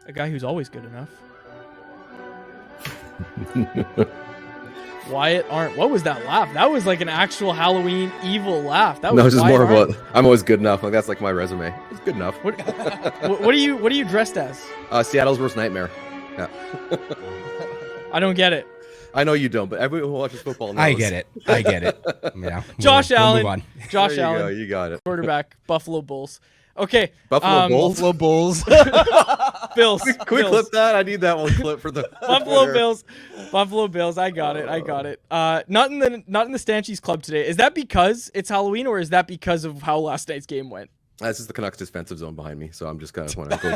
A guy who's always good enough. Wyatt Arndt. What was that laugh? That was like an actual Halloween evil laugh. That was no, it's just Wyatt more of Arndt. I'm always good enough. Like that's like my resume. It's good enough. What are you dressed as? Seattle's worst nightmare. Yeah. I don't get it. I know you don't, but everyone who watches football knows. I get it. Yeah. Josh Allen. Move on. Josh There you Allen. go. You got it. Quarterback. Buffalo Bulls. Okay. Buffalo Bulls. Buffalo Bulls. Bills. Can we Bills. clip that? I need that one clip for the Buffalo Twitter. Bills. Buffalo Bills. I got it. Not in the Stanchies club today. Is that because it's Halloween, or is that because of how last night's game went? This is the Canucks defensive zone behind me, so I'm just kind of want to go.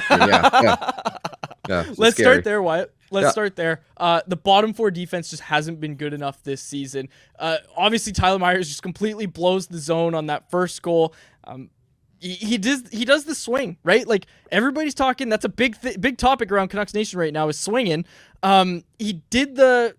Yeah. Let's scary. start there, Wyatt. Let's start there. The bottom four defense just hasn't been good enough this season. Obviously, Tyler Myers just completely blows the zone on that first goal. He does the swing, right? Like everybody's talking. That's a big topic around Canucks Nation right now is swinging. He did the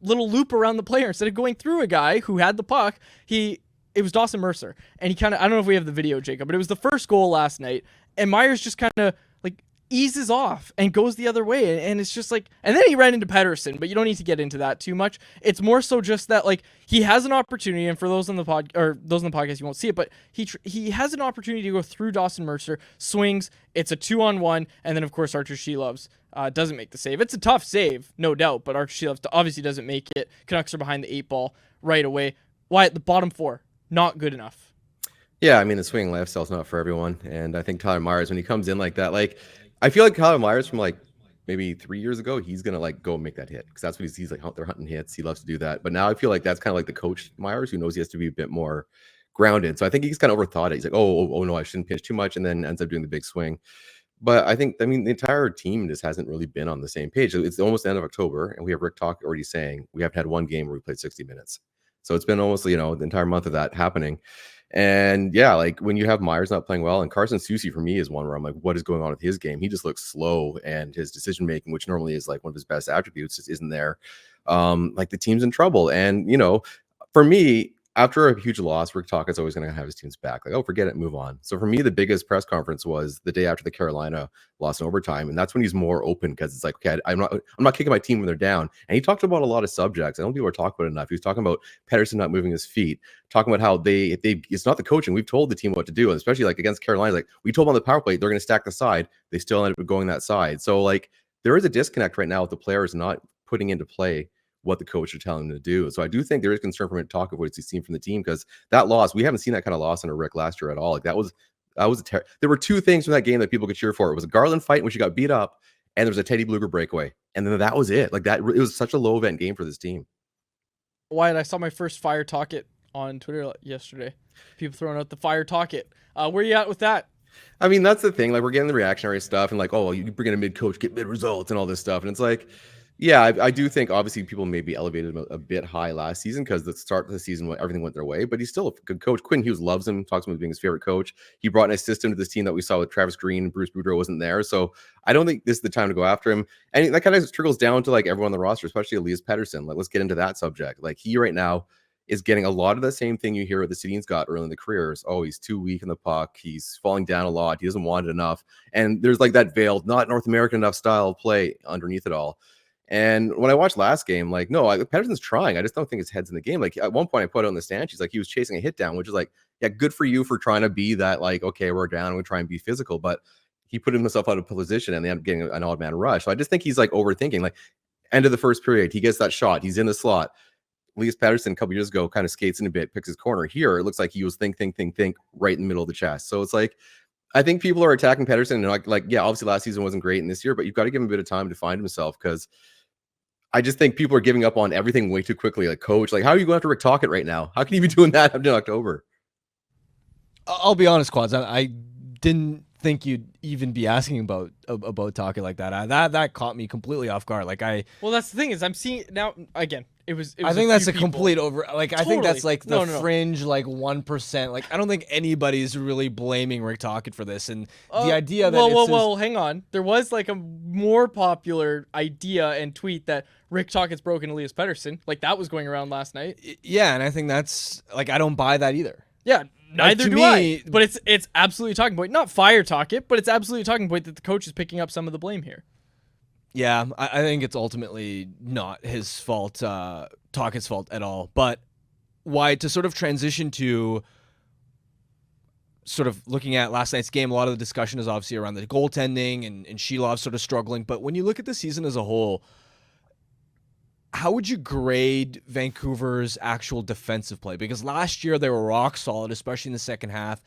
little loop around the player instead of going through a guy who had the puck. It was Dawson Mercer, and he kind of, I don't know if we have the video, Jacob, but it was the first goal last night, and Myers just kind of like eases off and goes the other way, and it's just like, and then he ran into Pettersson, but you don't need to get into that too much. It's more so just that like he has an opportunity, and for those on the podcast you won't see it, but he has an opportunity to go through Dawson Mercer, swings, it's a 2-on-1, and then of course Archer Sheloves doesn't make the save. It's a tough save, no doubt, but Archer Sheloves obviously doesn't make it. Canucks are behind the 8 ball right away. Wyatt, the bottom four, not good enough. Yeah, I mean the swinging lifestyle's not for everyone, and I think Tyler Myers, when he comes in like that, like I feel like Tyler Myers from like maybe 3 years ago, he's gonna like go and make that hit because that's what he's like. They're hunting hits. He loves to do that. But now I feel like that's kind of like the coach Myers, who knows he has to be a bit more grounded. So I think he's kind of overthought it. He's like, oh no, I shouldn't pitch too much, and then ends up doing the big swing. But I mean, the entire team just hasn't really been on the same page. It's almost the end of October, and we have Rick Talk already saying we haven't had one game where we played 60 minutes. So it's been almost, the entire month of that happening. And yeah, like when you have Myers not playing well, and Carson Soucy for me is one where I'm like, what is going on with his game? He just looks slow, and his decision making, which normally is like one of his best attributes, just isn't there. Like the team's in trouble. And for me, after a huge loss, Rick Talk is always going to have his team's back. Like, oh, forget it, move on. So for me, the biggest press conference was the day after the Carolina loss in overtime, and that's when he's more open because it's like, okay, I'm not kicking my team when they're down. And he talked about a lot of subjects. I don't think people are talking about it enough. He was talking about Pettersson not moving his feet, talking about how it's not the coaching. We've told the team what to do, and especially like against Carolina, like we told them on the power play they're going to stack the side. They still ended up going that side. So like there is a disconnect right now with the players not putting into play what the coach are telling them to do. So I do think there is concern from talk of what he's seen from the team, because that loss, we haven't seen that kind of loss under Rick last year at all. Like that was there were two things from that game that people could cheer for. It was a Garland fight in which he got beat up, and there was a Teddy Bluger breakaway. And then that was it. Like that, it was such a low event game for this team. Wyatt, I saw my first fire talk-it on Twitter yesterday. People throwing out the fire talk-it. Where you at with that? I mean, that's the thing. Like we're getting the reactionary stuff and like, oh, well, you bring in a mid coach, get mid results and all this stuff. And it's like, yeah, I do think obviously people maybe elevated him a bit high last season because the start of the season, everything went their way, but he's still a good coach. Quinn Hughes loves him, talks about being his favorite coach. He brought an system to this team that we saw with Travis Green and Bruce Boudreau wasn't there. So I don't think this is the time to go after him. And that kind of trickles down to like everyone on the roster, especially Elias Pettersson. Like, let's get into that subject. Like he right now is getting a lot of the same thing you hear what the Sedins got early in the careers. Oh, he's too weak in the puck. He's falling down a lot. He doesn't want it enough. And there's like that veiled, not North American enough style of play underneath it all. And when I watched last game, like, no, Pettersson's trying. I just don't think his head's in the game. Like at one point I put it on the stand, she's like, he was chasing a hit down, which is like, yeah, good for you for trying to be that, like, okay, we're down and we try and be physical, but he put himself out of position and they end up getting an odd man rush. So I just think he's like overthinking. Like end of the first period, he gets that shot, he's in the slot. Elias Pettersson a couple years ago kind of skates in a bit, picks his corner. Here it looks like he was think right in the middle of the chest. So it's like, I think people are attacking Pettersson and like, yeah, obviously last season wasn't great in this year, but you've got to give him a bit of time to find himself, because I just think people are giving up on everything way too quickly. Like, coach, like, how are you going after Rick Tocchet right now? How can you be doing that in October? I'll be honest, Quads. I didn't think you'd even be asking about Tocchet like that. That caught me completely off guard. Well, that's the thing is I'm seeing now again. It was I think that's a few complete over. Like Totally. I think that's like the No. fringe, like 1%. Like I don't think anybody's really blaming Rick Tocchet for this. And the idea that well, hang on. There was like a more popular idea and tweet that Rick Tocchet's broken Elias Pettersson. Like that was going around last night. Yeah, and I think that's like I don't buy that either. Yeah, Neither to do me- I. But it's absolutely a talking point. Not fire talk it, but it's absolutely a talking point that the coach is picking up some of the blame here. Yeah, I think it's ultimately not his fault, Talkett's fault at all. But why to sort of transition to sort of looking at last night's game, a lot of the discussion is obviously around the goaltending and Shilov sort of struggling. But when you look at the season as a whole, how would you grade Vancouver's actual defensive play? Because last year they were rock solid, especially in the second half.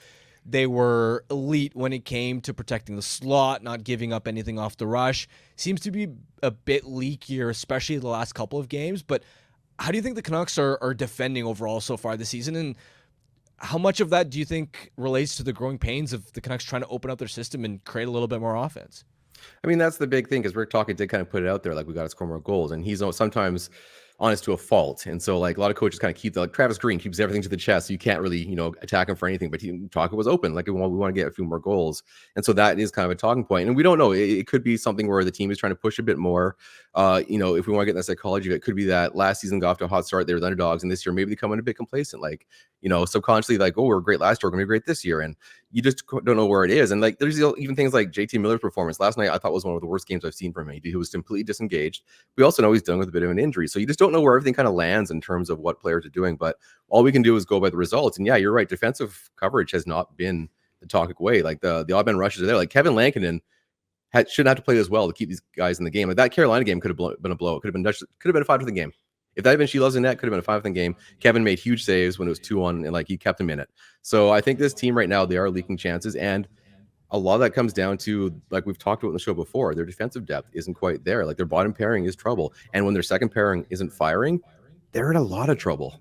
They were elite when it came to protecting the slot, not giving up anything off the rush. Seems to be a bit leakier, especially the last couple of games. But how do you think the Canucks are defending overall so far this season? And how much of that do you think relates to the growing pains of the Canucks trying to open up their system and create a little bit more offense? I mean, that's the big thing because Rick Tocchet did kind of put it out there, like we got to score more goals, and he's sometimes honest to a fault. And so, like a lot of coaches kind of keep like Travis Green keeps everything to the chest, so you can't really attack him for anything. But Tocchet was open, like we want to get a few more goals, and so that is kind of a talking point. And we don't know. It could be something where the team is trying to push a bit more. If we want to get in that psychology, it could be that last season got off to a hot start. They were the underdogs, and this year maybe they come in a bit complacent, like subconsciously, like, oh, we were great last year, we're gonna be great this year, and you just don't know where it is. And like there's even things like JT Miller's performance last night. I thought was one of the worst games I've seen from him. He was completely disengaged. We also know he's dealing with a bit of an injury, so you just don't know where everything kind of lands in terms of what players are doing. But all we can do is go by the results. And yeah, you're right. Defensive coverage has not been the Tocchet way. Like the odd man rushes are there. Like Kevin Lankinen shouldn't have to play as well to keep these guys in the game. Like that Carolina game could have been a blow. It could have been a 5-0 game. If that had been Shilov's in net, could have been a 5-0 game. Kevin made huge saves when it was 2-1, and like he kept him in it. So I think this team right now, they are leaking chances, and a lot of that comes down to, like we've talked about in the show before, their defensive depth isn't quite there. Like their bottom pairing is trouble, and when their second pairing isn't firing, they're in a lot of trouble.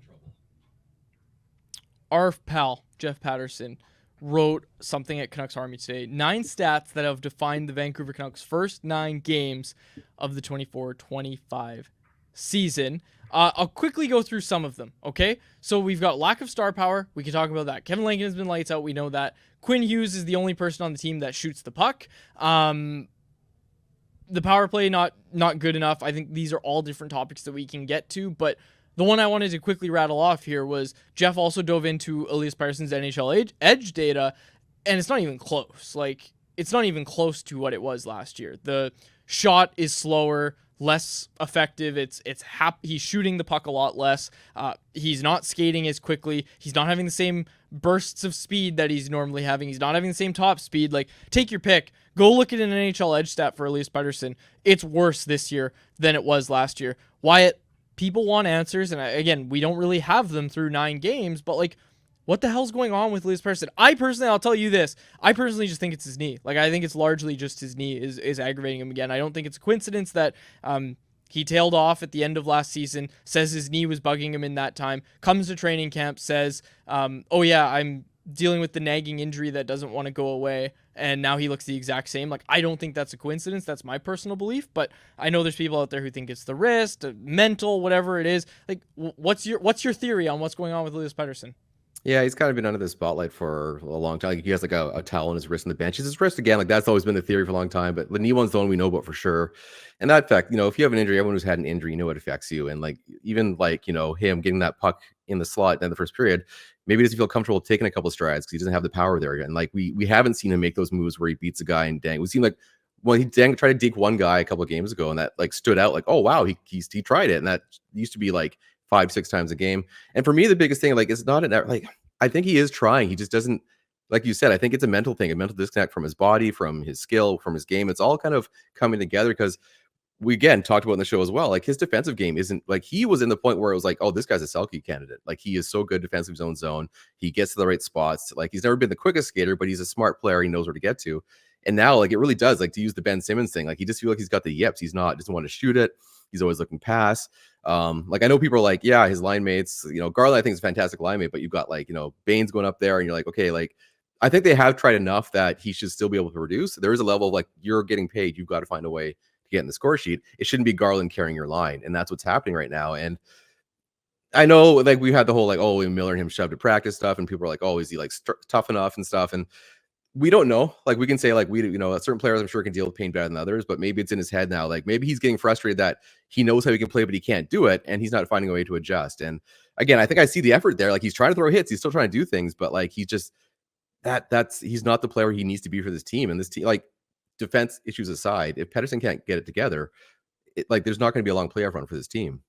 Our pal Jeff Pettersson wrote something at Canucks Army today. 9 stats that have defined the Vancouver Canucks' first 9 games of the 24-25 season. I'll quickly go through some of them, okay? So we've got lack of star power. We can talk about that. Kevin Lankinen has been lights out. We know that. Quinn Hughes is the only person on the team that shoots the puck. The power play, not good enough. I think these are all different topics that we can get to, but the one I wanted to quickly rattle off here was Jeff also dove into Elias Pettersson's NHL edge data, and it's not even close. Like, it's not even close to what it was last year. The shot is slower, less effective. He's shooting the puck a lot less. He's not skating as quickly. He's not having the same bursts of speed that he's normally having. He's not having the same top speed. Like, take your pick. Go look at an NHL edge stat for Elias Pettersson. It's worse this year than it was last year. Wyatt, people want answers, and again, we don't really have them through 9 games, but like, what the hell's going on with Elias Pettersson? I'll tell you this. I personally just think it's his knee. Like, I think it's largely just his knee is aggravating him again. I don't think it's a coincidence that he tailed off at the end of last season, says his knee was bugging him in that time, comes to training camp, says, oh yeah, I'm dealing with the nagging injury that doesn't want to go away, and now he looks the exact same. Like, I don't think that's a coincidence. That's my personal belief, but I know there's people out there who think it's the wrist, mental, whatever it is. Like, what's your theory on what's going on with Elias Pettersson? Yeah, he's kind of been under the spotlight for a long time. Like, he has like a towel on his wrist on the bench. It's his wrist again. Like, that's always been the theory for a long time. But the knee one's the one we know about for sure. And that fact, if you have an injury, everyone who's had an injury, it affects you. And like, even like, him getting that puck in the slot in the first period, maybe he doesn't feel comfortable taking a couple of strides because he doesn't have the power there. And like, we haven't seen him make those moves where he beats a guy and dang. We've seen like, well, he tried to deke one guy a couple of games ago, and that like stood out like, oh wow, he tried it. And that used to be like 5-6 times a game. And for me, the biggest thing, like, it's not I think he is trying. He just doesn't, like you said, I think it's a mental thing, a mental disconnect from his body, from his skill, from his game. It's all kind of coming together because we, again, talked about in the show as well. Like, his defensive game isn't like, he was in the point where it was like, oh, this guy's a Selke candidate. Like, he is so good defensive zone. He gets to the right spots. Like, he's never been the quickest skater, but he's a smart player. He knows where to get to. And now, like, it really does, like, to use the Ben Simmons thing, like, he just feels like he's got the yips. He's not, doesn't want to shoot it. He's always looking past. Like, I know people are like, yeah, his line mates, Garland, I think is a fantastic line mate, but you've got like, Baines going up there, and you're like, okay, like, I think they have tried enough that he should still be able to produce. There is a level of like, you're getting paid. You've got to find a way to get in the score sheet. It shouldn't be Garland carrying your line. And that's what's happening right now. And I know, like, we had the whole, like, oh, Miller and him shoved to practice stuff. And people are like, oh, is he like tough enough and stuff? And we don't know. Like, we can say, like, certain players I'm sure can deal with pain better than others, but maybe it's in his head now. Like, maybe he's getting frustrated that he knows how he can play, but he can't do it, and he's not finding a way to adjust. And again, I think I see the effort there. Like, he's trying to throw hits, he's still trying to do things, but like he's just he's not the player he needs to be for this team. And this team, like, defense issues aside, if Pettersson can't get it together, there's not going to be a long playoff run for this team.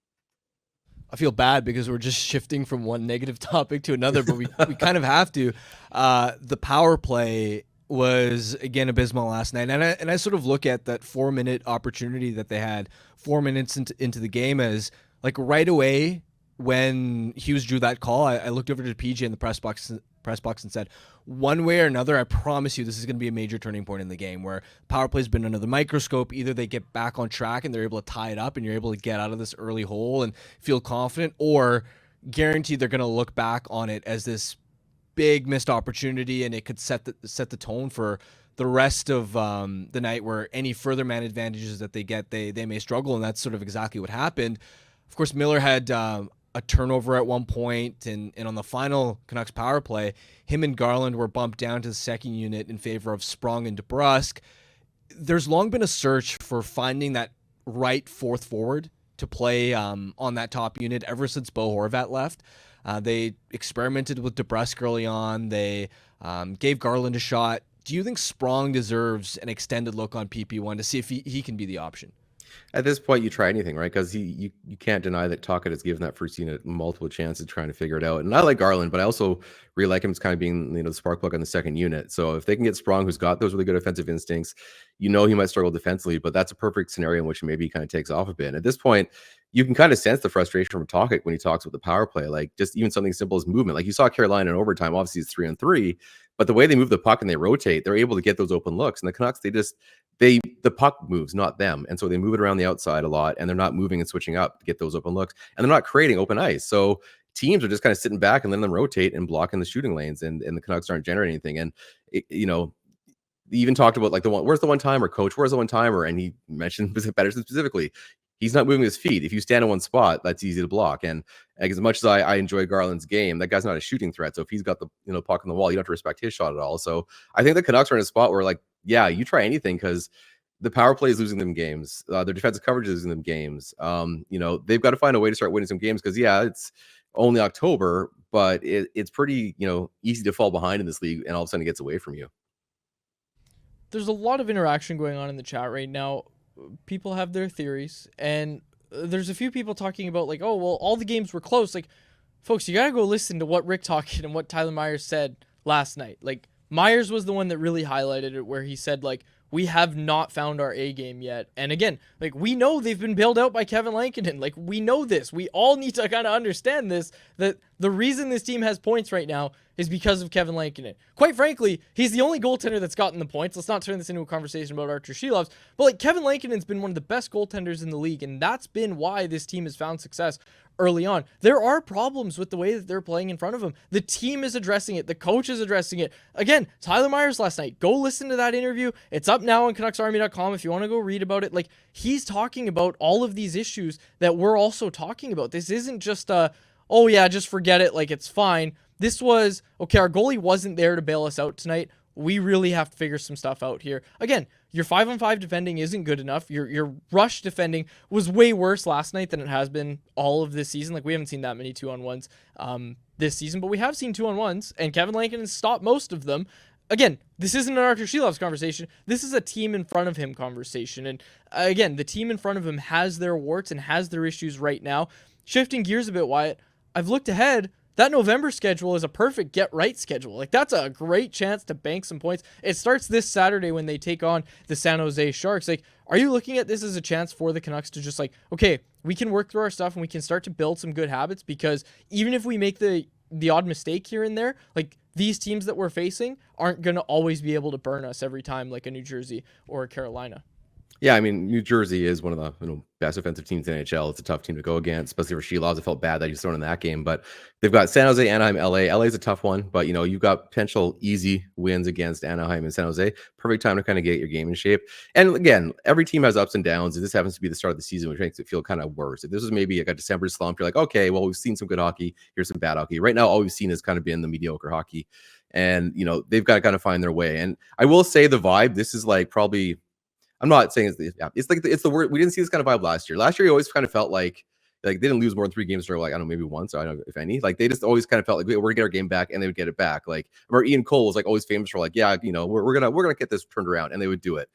I feel bad because we're just shifting from one negative topic to another, but we kind of have to. The power play was, again, abysmal last night. And I sort of look at that 4-minute opportunity that they had 4 minutes into the game as, like, right away when Hughes drew that call, I looked over to PJ in the press box and said, one way or another, I promise you this is going to be a major turning point in the game where power play has been under the microscope. Either they get back on track and they're able to tie it up and you're able to get out of this early hole and feel confident, or guaranteed they're going to look back on it as this big missed opportunity and it could set the tone for the rest of the night, where any further man advantages that they get, they may struggle. And that's sort of exactly what happened. Of course, Miller had a turnover at one point, and on the final Canucks power play, him and Garland were bumped down to the second unit in favor of Sprong and DeBrusk. There's long been a search for finding that right fourth forward to play on that top unit ever since Bo Horvat left. They experimented with DeBrusk early on. They gave Garland a shot. Do you think Sprong deserves an extended look on PP1 to see if he can be the option? At this point, you try anything, right? Because you can't deny that Tocchet has given that first unit multiple chances trying to figure it out. And I like Garland, but I also really like him as kind of being, the spark plug on the second unit. So if they can get Sprong, who's got those really good offensive instincts, he might struggle defensively, but that's a perfect scenario in which maybe he kind of takes off a bit. And at this point, you can kind of sense the frustration from Tocchet when he talks with the power play, like just even something simple as movement. Like you saw Carolina in overtime, obviously it's 3-on-3, but the way they move the puck and they rotate, they're able to get those open looks. And the Canucks, the puck moves, not them. And so they move it around the outside a lot, and they're not moving and switching up to get those open looks, and they're not creating open ice. So teams are just kind of sitting back and letting them rotate and blocking the shooting lanes, and the Canucks aren't generating anything. And they even talked about like where's the one timer, coach? Where's the one timer? And he mentioned Pettersson specifically. He's not moving his feet. If you stand in one spot, that's easy to block. And as much as I enjoy Garland's game, that guy's not a shooting threat. So if he's got the puck on the wall, you don't have to respect his shot at all. So I think the Canucks are in a spot where, like, yeah, you try anything because the power play is losing them games. Their defensive coverage is losing them games. They've got to find a way to start winning some games because, yeah, it's only October, but it's pretty, easy to fall behind in this league, and all of a sudden it gets away from you. There's a lot of interaction going on in the chat right now. People have their theories, and there's a few people talking about like, oh, well, all the games were close. Like, folks, you got to go listen to what Rick Tocchet and what Tyler Myers said last night. Like, Myers was the one that really highlighted it, where he said, like, we have not found our A game yet. And again, like, we know they've been bailed out by Kevin Lankinen. Like, we know this. We all need to kind of understand this, that the reason this team has points right now is because of Kevin Lankinen. Quite frankly, he's the only goaltender that's gotten the points. Let's not turn this into a conversation about Archer Shelovs, but like, Kevin Lankinen's been one of the best goaltenders in the league, and that's been why this team has found success early on. There are problems with the way that they're playing in front of him. The team is addressing it. The coach is addressing it. Again, Tyler Myers last night, go listen to that interview. It's up now on CanucksArmy.com if you want to go read about it. Like, he's talking about all of these issues that we're also talking about. This isn't just oh yeah, just forget it, like, it's fine. This was, okay, our goalie wasn't there to bail us out tonight. We really have to figure some stuff out here. Again, your 5-on-5 defending isn't good enough. Your rush defending was way worse last night than it has been all of this season. Like, we haven't seen that many 2-on-1s this season, but we have seen 2-on-1s, and Kevin Lankinen stopped most of them. Again, this isn't an Archer Shelovs conversation. This is a team in front of him conversation. And again, the team in front of him has their warts and has their issues right now. Shifting gears a bit, Wyatt, I've looked ahead. That November schedule is a perfect get-right schedule. Like, that's a great chance to bank some points. It starts this Saturday when they take on the San Jose Sharks. Like, are you looking at this as a chance for the Canucks to just, like, okay, we can work through our stuff and we can start to build some good habits? Because even if we make the odd mistake here and there, like, these teams that we're facing aren't going to always be able to burn us every time, like a New Jersey or a Carolina. Yeah, I mean, New Jersey is one of the best offensive teams in the NHL. It's a tough team to go against, especially for Shelovs. I felt bad that he's thrown in that game, but they've got San Jose, Anaheim, LA. LA is a tough one, but you've got potential easy wins against Anaheim and San Jose. Perfect time to kind of get your game in shape. And again, every team has ups and downs, and this happens to be the start of the season, which makes it feel kind of worse. If this was maybe like a December slump, you're like, okay, well, we've seen some good hockey. Here's some bad hockey. Right now, all we've seen has kind of been the mediocre hockey, and they've got to kind of find their way. And I will say the vibe. This is like probably. I'm not saying it's the word. We didn't see this kind of vibe last year. Last year, you always kind of felt like Like they didn't lose more than 3 games for like, I don't know, maybe once, I don't know if any. Like they just always kind of felt like we're gonna get our game back, and they would get it back. Like I remember Ian Cole was like always famous for like, yeah, you know, we're gonna get this turned around, and they would do it.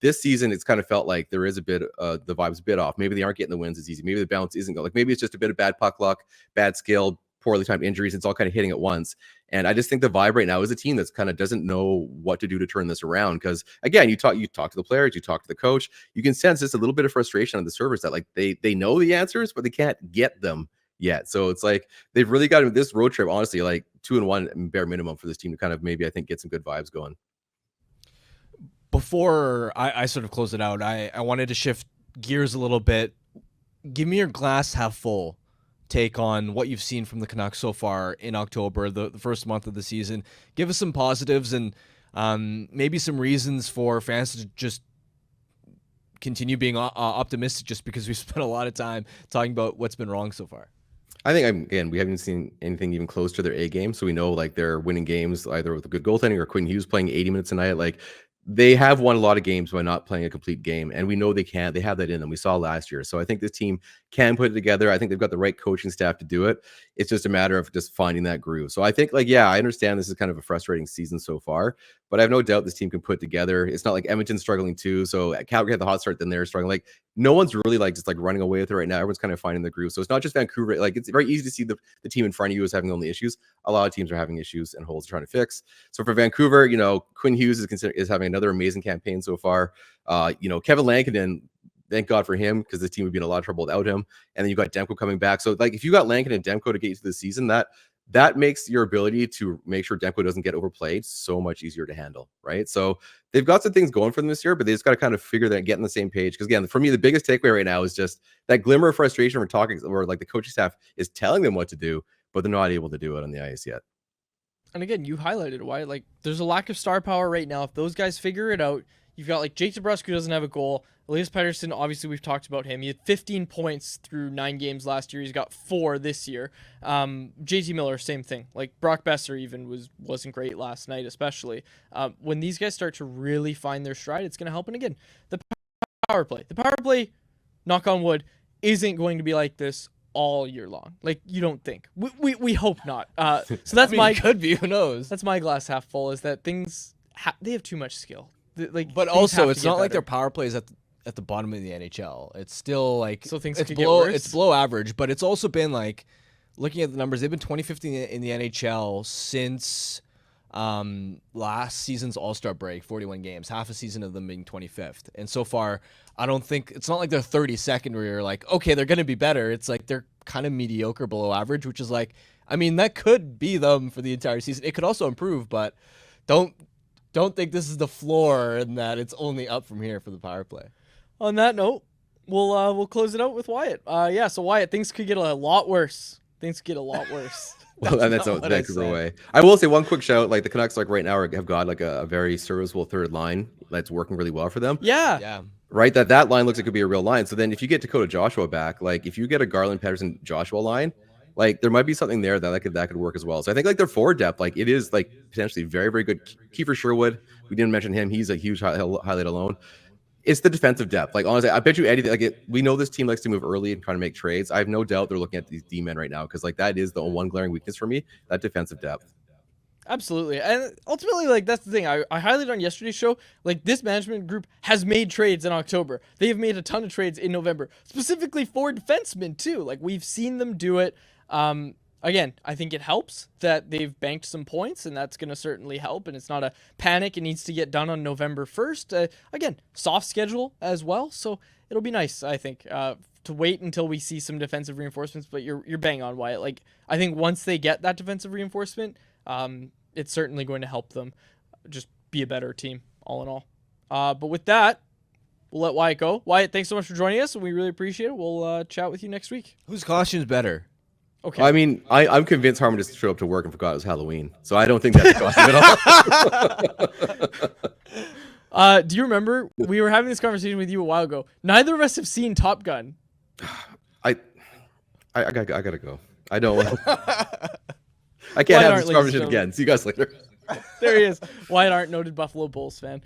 This season, it's kind of felt like there is a bit, the vibe's a bit off. Maybe they aren't getting the wins as easy. Maybe the balance isn't going. Like maybe it's just a bit of bad puck luck, bad skill, poorly timed injuries. It's all kind of hitting at once. And I just think the vibe right now is a team that's kind of doesn't know what to do to turn this around. Because again, you talk to the players, you talk to the coach, you can sense just a little bit of frustration on the surface that like they know the answers, but they can't get them yet. So it's like they've really got this road trip, honestly, like 2-1 bare minimum for this team to kind of maybe I think get some good vibes going. Before I sort of close it out, I wanted to shift gears a little bit. Give me your glass half full take on what you've seen from the Canucks so far in October, the first month of the season. Give us some positives and maybe some reasons for fans to just continue being optimistic, just because we've spent a lot of time talking about what's been wrong so far. I think, again, we haven't seen anything even close to their A game. So we know like they're winning games either with a good goaltending or Quinn Hughes playing 80 minutes a night. Like they have won a lot of games by not playing a complete game. And we know they can. They have that in them. We saw last year. So I think this team can put it together. I think they've got the right coaching staff to do it. It's just a matter of just finding that groove. So I think like, yeah, I understand this is kind of a frustrating season so far, but I have no doubt this team can put together. It's not like Edmonton's struggling too. So Calgary had the hot start, then they're struggling. Like no one's really like just like running away with it right now. Everyone's kind of finding the groove. So it's not just Vancouver. Like it's very easy to see the team in front of you is having only issues. A lot of teams are having issues and holes trying to fix. So for Vancouver, you know, Quinn Hughes is having another amazing campaign so far. You know, Kevin Lankinen, thank God for him, because the team would be in a lot of trouble without him. And then you got Demko coming back. So like if you got Lankinen and Demko to get you through the season, that makes your ability to make sure Demko doesn't get overplayed so much easier to handle, right? So they've got some things going for them this year, but they just got to kind of figure that, get on the same page. Because again, for me, the biggest takeaway right now is just that glimmer of frustration we're talking, where like the coaching staff is telling them what to do, but they're not able to do it on the ice yet. And again, you highlighted why like there's a lack of star power right now. If those guys figure it out, you've got like Jake DeBrusk, who doesn't have a goal. Elias Pettersson, obviously we've talked about him. He had 15 points through 9 games last year. He's got 4 this year. JT Miller, same thing. Like Brock Besser even wasn't great last night, especially. When these guys start to really find their stride, it's going to help. And again, the power play, knock on wood, isn't going to be like this all year long. Like you don't think. We hope not. So that's could be, who knows? That's my glass half full, is that things they have too much skill. But also it's not like their power play is at the bottom of the NHL. It's still like, so things it's could below, get worse. it's below average, but it's also been like, looking at the numbers, they've been 25th in the NHL since last season's All-Star break, 41 games, half a season of them being 25th. And so far, I don't think it's not like they're 32nd where you're like, okay, they're going to be better. It's like they're kind of mediocre, below average, which is like, I mean, that could be them for the entire season. It could also improve, but don't think this is the floor and that it's only up from here for the power play. On that note, we'll close it out with Wyatt. So Wyatt, things could get a lot worse. Well, and that's Vancouver way. I will say one quick shout, like the Canucks, like right now have got like a very serviceable third line that's working really well for them. Yeah. Right, that line looks like it could be a real line. So then if you get Dakota Joshua back, like if you get a Garland, Pettersson, Joshua line, like there might be something there that could work as well. So I think like their forward depth, like it is like potentially very, very good. Kiefer Sherwood, we didn't mention him. He's a huge highlight alone. It's the defensive depth. Like honestly, I bet you Eddie, we know this team likes to move early and trying to make trades. I have no doubt they're looking at these D-men right now, because like that is the one glaring weakness for me, that defensive depth. Absolutely. And ultimately, like that's the thing. I highlighted on yesterday's show, like this management group has made trades in October. They have made a ton of trades in November, specifically for defensemen too. Like we've seen them do it. Again, I think it helps that they've banked some points, and that's going to certainly help. And it's not a panic. It needs to get done on November 1st. Again, soft schedule as well. So it'll be nice, I think, to wait until we see some defensive reinforcements. But you're bang on, Wyatt. Like I think once they get that defensive reinforcement, it's certainly going to help them just be a better team, all in all. But with that, we'll let Wyatt go. Wyatt, thanks so much for joining us, and we really appreciate it. We'll chat with you next week. Whose costume's better? Okay. I mean, I'm convinced Harmon just showed up to work and forgot it was Halloween. So I don't think that's a costume at all. Do you remember we were having this conversation with you a while ago? Neither of us have seen Top Gun. I gotta go. I don't want I can't have this conversation again. See you guys later. There he is. Wyatt Arndt, noted Buffalo Bulls fan.